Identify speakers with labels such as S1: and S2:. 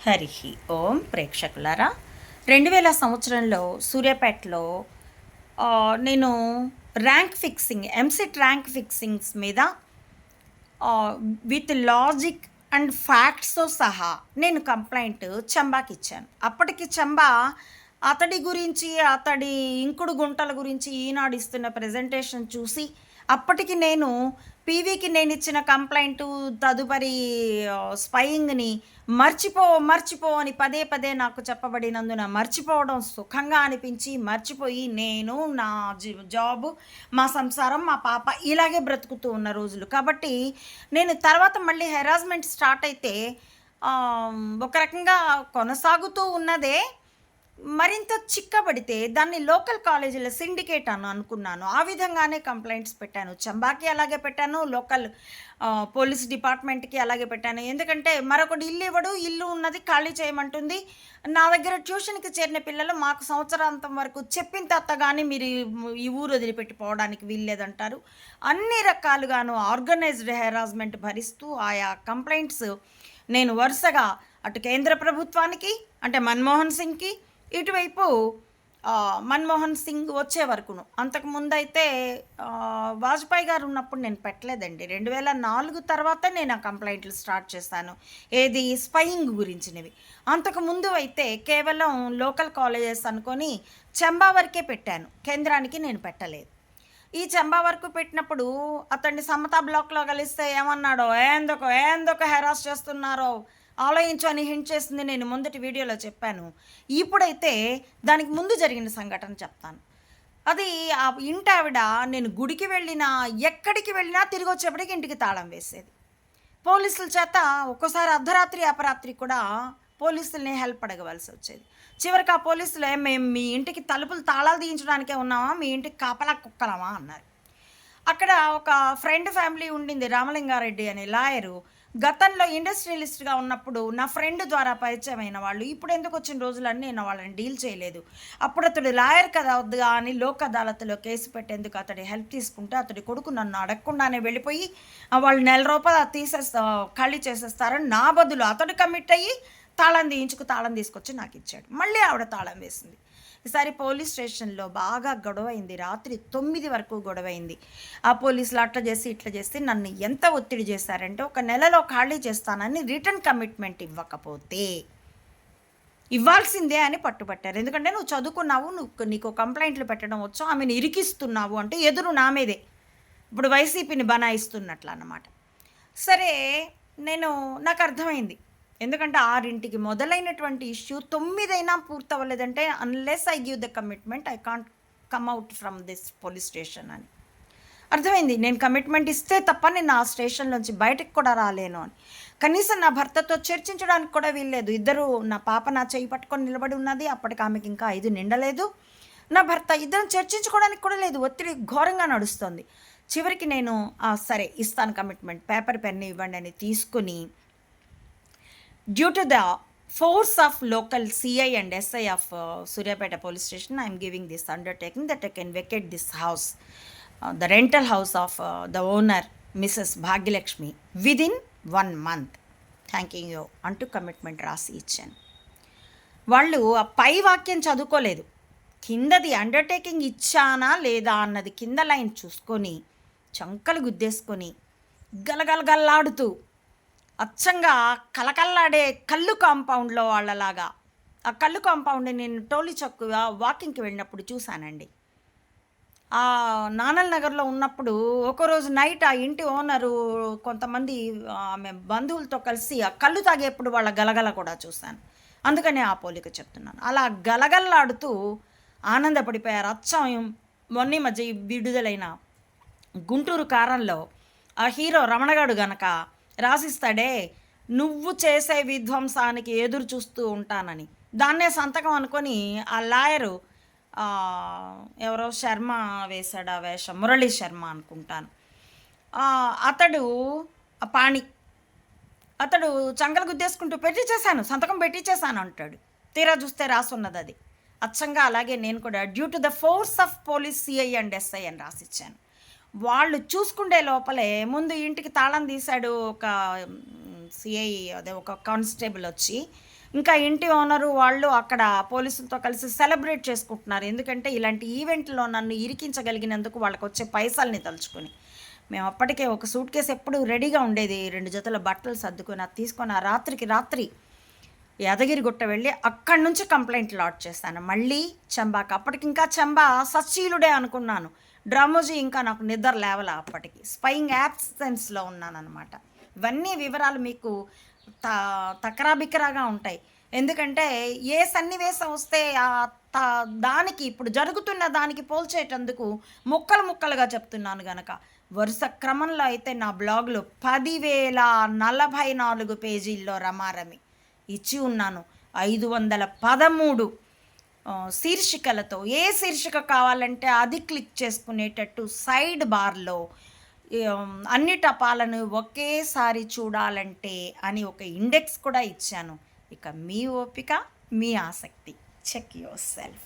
S1: హరి ఓం ప్రేక్షకులారా 2000 సంవత్సరంలో సూర్యాపేటలో నేను rank fixing EAMCET rank fixings మీద విత్ లాజిక్ అండ్ ఫ్యాక్ట్స్తో సహా నేను కంప్లైంట్ చంబాకి ఇచ్చాను. అప్పటికి చంబా అతడి గురించి అతడి ఇంకుడు గుంటల గురించి ఈనాడు ఇస్తున్న ప్రజెంటేషన్ చూసి అప్పటికి నేను పీవీకి నేను ఇచ్చిన కంప్లైంటు తదుపరి స్పయింగ్ని మర్చిపో అని పదే పదే నాకు చెప్పబడినందున మర్చిపోవడం సుఖంగా అనిపించి మర్చిపోయి నేను నా జాబు, మా సంసారం, మా పాప ఇలాగే బ్రతుకుతూ ఉన్న రోజులు. కాబట్టి నేను తర్వాత మళ్ళీ హెరాస్మెంట్ స్టార్ట్ అయితే ఒక రకంగా కొనసాగుతూ ఉన్నదే. మరింత చిక్కబడితే దాన్ని లోకల్ కాలేజీల సిండికేట్ అని అనుకున్నాను. ఆ విధంగానే కంప్లైంట్స్ పెట్టాను. చంబాకి అలాగే పెట్టాను, లోకల్ పోలీస్ డిపార్ట్మెంట్కి అలాగే పెట్టాను. ఎందుకంటే మరొకటి ఇల్లు ఇవ్వడు, ఇల్లు ఉన్నది ఖాళీ చేయమంటుంది. నా దగ్గర ట్యూషన్కి చేరిన పిల్లలు మాకు సంవత్సరాంతం వరకు చెప్పిన తర్వాత కానీ మీరు ఈ ఊరు వదిలిపెట్టి పోవడానికి వీల్లేదంటారు. అన్ని రకాలుగాను ఆర్గనైజ్డ్ హెరాస్మెంట్ భరిస్తూ ఆయా కంప్లైంట్స్ నేను వరుసగా అటు కేంద్ర ప్రభుత్వానికి అంటే మన్మోహన్ సింగ్కి, ఇటువైపు మన్మోహన్ సింగ్ వచ్చే వరకును. అంతకుముందైతే వాజ్పేయి గారు ఉన్నప్పుడు నేను పెట్టలేదండి. 2004 తర్వాత నేను ఆ కంప్లైంట్లు స్టార్ట్ చేశాను, ఏది స్పయింగ్ గురించినవి. అంతకుముందు అయితే కేవలం లోకల్ కాలేజెస్ అనుకొని చంబా వరకే పెట్టాను, కేంద్రానికి నేను పెట్టలేదు. ఈ చంబా వరకు పెట్టినప్పుడు అతన్ని సమతా బ్లాక్లో కలిస్తే ఏమన్నాడో, ఏందొక హెరాస్ చేస్తున్నారో ఆలోచించు అని హింట్ చేసింది నేను మొదటి వీడియోలో చెప్పాను. ఇప్పుడైతే దానికి ముందు జరిగిన సంఘటన చెప్తాను. అది ఆ ఇంటి ఆవిడ నేను గుడికి వెళ్ళినా ఎక్కడికి వెళ్ళినా తిరిగి వచ్చేప్పటికి ఇంటికి తాళం వేసేది. పోలీసుల చేత ఒక్కోసారి అర్ధరాత్రి అపరాత్రి కూడా పోలీసుల్ని హెల్ప్ అడగవలసి వచ్చేది. చివరికి ఆ పోలీసులు మేము మీ ఇంటికి తలుపులు తాళాలు తీయించడానికే ఉన్నామా, మీ ఇంటికి కాపలా కుక్కలమా అన్నారు. అక్కడ ఒక ఫ్రెండ్ ఫ్యామిలీ ఉండింది, రామలింగారెడ్డి అనే లాయరు. గతంలో ఇండస్ట్రియలిస్ట్గా ఉన్నప్పుడు నా ఫ్రెండ్ ద్వారా పరిచయమైన వాళ్ళు. ఇప్పుడు ఎందుకు వచ్చిన రోజులన్నీ నేను వాళ్ళని డీల్ చేయలేదు. అప్పుడు అతడు లాయర్ కదా వద్దుగా అని లోక్ అదాలత్లో కేసు పెట్టేందుకు అతడి హెల్ప్ తీసుకుంటే అతడి కొడుకు నన్ను అడగకుండానే వెళ్ళిపోయి వాళ్ళు ₹1,000 ఖాళీ చేసేస్తారని నా బదులు అతడు కమిట్ అయ్యి తాళం తీసుకొచ్చి నాకు ఇచ్చాడు. మళ్ళీ ఆవిడ తాళం వేసింది. ఈసారి పోలీస్ స్టేషన్లో బాగా గొడవైంది. రాత్రి 9 వరకు గొడవైంది. ఆ పోలీసులు అట్లా చేసి ఇట్లా చేసి నన్ను ఎంత ఒత్తిడి చేశారంటే 1 నెలలో ఖాళీ చేస్తానని రిటర్న్ కమిట్మెంట్ ఇవ్వాల్సిందే అని పట్టుబట్టారు. ఎందుకంటే నువ్వు చదువుకున్నావు, నీకు కంప్లైంట్లు పెట్టడం వచ్చు, ఆమెను ఇరికిస్తున్నావు అంటే ఎదురు నా మీదే ఇప్పుడు వైసీపీని బనాయిస్తున్నట్లు అన్నమాట. సరే నాకు అర్థమైంది. ఎందుకంటే 6ంటికి మొదలైనటువంటి ఇష్యూ 9 అయినా పూర్తవ్వలేదంటే unless I give the commitment I can't come out from this police station అని అర్థమైంది. నేను కమిట్మెంట్ ఇస్తే తప్ప నేను ఆ స్టేషన్లోంచి బయటకు కూడా రాలేను అని. కనీసం నా భర్తతో చర్చించడానికి కూడా వీల్లేదు. ఇద్దరు, నా పాప నా చేయి పట్టుకొని నిలబడి ఉన్నది. అప్పటికి ఆమెకి ఇంకా 5 నిండలేదు. నా భర్త, ఇద్దరం చర్చించుకోవడానికి కూడా లేదు. ఒత్తిడి ఘోరంగా నడుస్తుంది. చివరికి నేను సరే ఇస్తాను కమిట్మెంట్, పేపర్ పెన్ ఇవ్వండి అని తీసుకుని due to the force of local CI and SI of Suryapeta police station, I am giving this undertaking that I can vacate this house, the rental house of the owner, Mrs. Bhagyalakshmi, within 1 month. Thanking you అంటూ commitment రాసి ఇచ్చాను. వాళ్ళు ఆ పై వాక్యం చదువుకోలేదు. కిందది undertaking ఇచ్చానా లేదా అన్నది కింద లైన్ చూసుకొని చంకలు గుద్దేసుకొని గలగలగల్లాడుతూ అచ్చంగా కలకల్లాడే కళ్ళు కాంపౌండ్లో వాళ్ళలాగా, ఆ కళ్ళు కాంపౌండ్ నేను టోలీ చౌక్ వాకింగ్కి వెళ్ళినప్పుడు చూశానండి. ఆ నానల్ నగర్లో ఉన్నప్పుడు ఒకరోజు నైట్ ఆ ఇంటి ఓనరు కొంతమంది ఆమె బంధువులతో కలిసి ఆ కళ్ళు తాగేప్పుడు వాళ్ళ గలగల కూడా చూశాను. అందుకనే ఆ పోలిక చెప్తున్నాను. అలా గలగల్లాడుతూ ఆనందపడిపోయారు. అచ్చం మొన్న మధ్య విడుదలైన గుంటూరు కారంలో ఆ హీరో రమణగాడు గనక రాసిస్తాడే, నువ్వు చేసే విధ్వంసానికి ఎదురు చూస్తూ ఉంటానని. దాన్నే సంతకం అనుకొని ఆ లాయరు ఎవరో శర్మ వేశాడు ఆ వేషం, మురళీ శర్మ అనుకుంటాను. అతడు పాణి, అతడు చంగలు గుద్దేసుకుంటూ సంతకం పెట్టించేశాను అంటాడు. తీరా చూస్తే రాసున్నది అది అచ్చంగా అలాగే నేను కూడా due to the force of police CI and SI అని రాసిచ్చాను. వాళ్ళు చూసుకుండే లోపలే ముందు ఇంటికి తాళం తీశాడు ఒక సిఐ, అదే ఒక కానిస్టేబుల్ వచ్చి. ఇంకా ఇంటి ఓనరు వాళ్ళు అక్కడ పోలీసులతో కలిసి సెలబ్రేట్ చేసుకుంటున్నారు. ఎందుకంటే ఇలాంటి ఈవెంట్‌లో నన్ను ఇరికించగలిగినందుకు వాళ్ళకొచ్చే పైసల్ని తలుచుకొని. మేము అప్పటికే ఒక సూట్ కేస్ ఎప్పుడు రెడీగా ఉండేది. 2 జతల బట్టలు సర్దుకొని అది తీసుకొని ఆ రాత్రికి రాత్రి యాదగిరిగుట్ట వెళ్ళి అక్కడి నుంచి కంప్లెయింట్ లాడ్జ్ చేశాను. మళ్ళీ చంబాకి. అప్పటికింకా చంబా సచ్చీలుడే అనుకున్నాను. డ్రామోజీ ఇంకా నాకు నిద్ర లేవలా అప్పటికి. స్పయింగ్ యాబ్సెన్స్‌లో ఉన్నాననమాట. ఇవన్నీ వివరాలు మీకు త తకరాబికరాగా ఉంటాయి. ఎందుకంటే ఏ సన్నివేశం వస్తే త దానికి ఇప్పుడు జరుగుతున్న దానికి పోల్చేటందుకు ముక్కలు ముక్కలుగా చెప్తున్నాను గనక. వరుస క్రమంలో అయితే నా బ్లాగ్‌లో 10,044 పేజీల్లో రమారమి ఇచ్చి ఉన్నాను. 513 శీర్షికలతో. ఏ శీర్షిక కావాలంటే అది క్లిక్ చేసుకునేటట్టు సైడ్ బార్‌లో అన్ని టపాలను ఒకేసారి చూడాలంటే అని ఒక ఇండెక్స్ కూడా ఇచ్చాను. ఇక మీ ఓపిక, మీ ఆసక్తి. Check your self.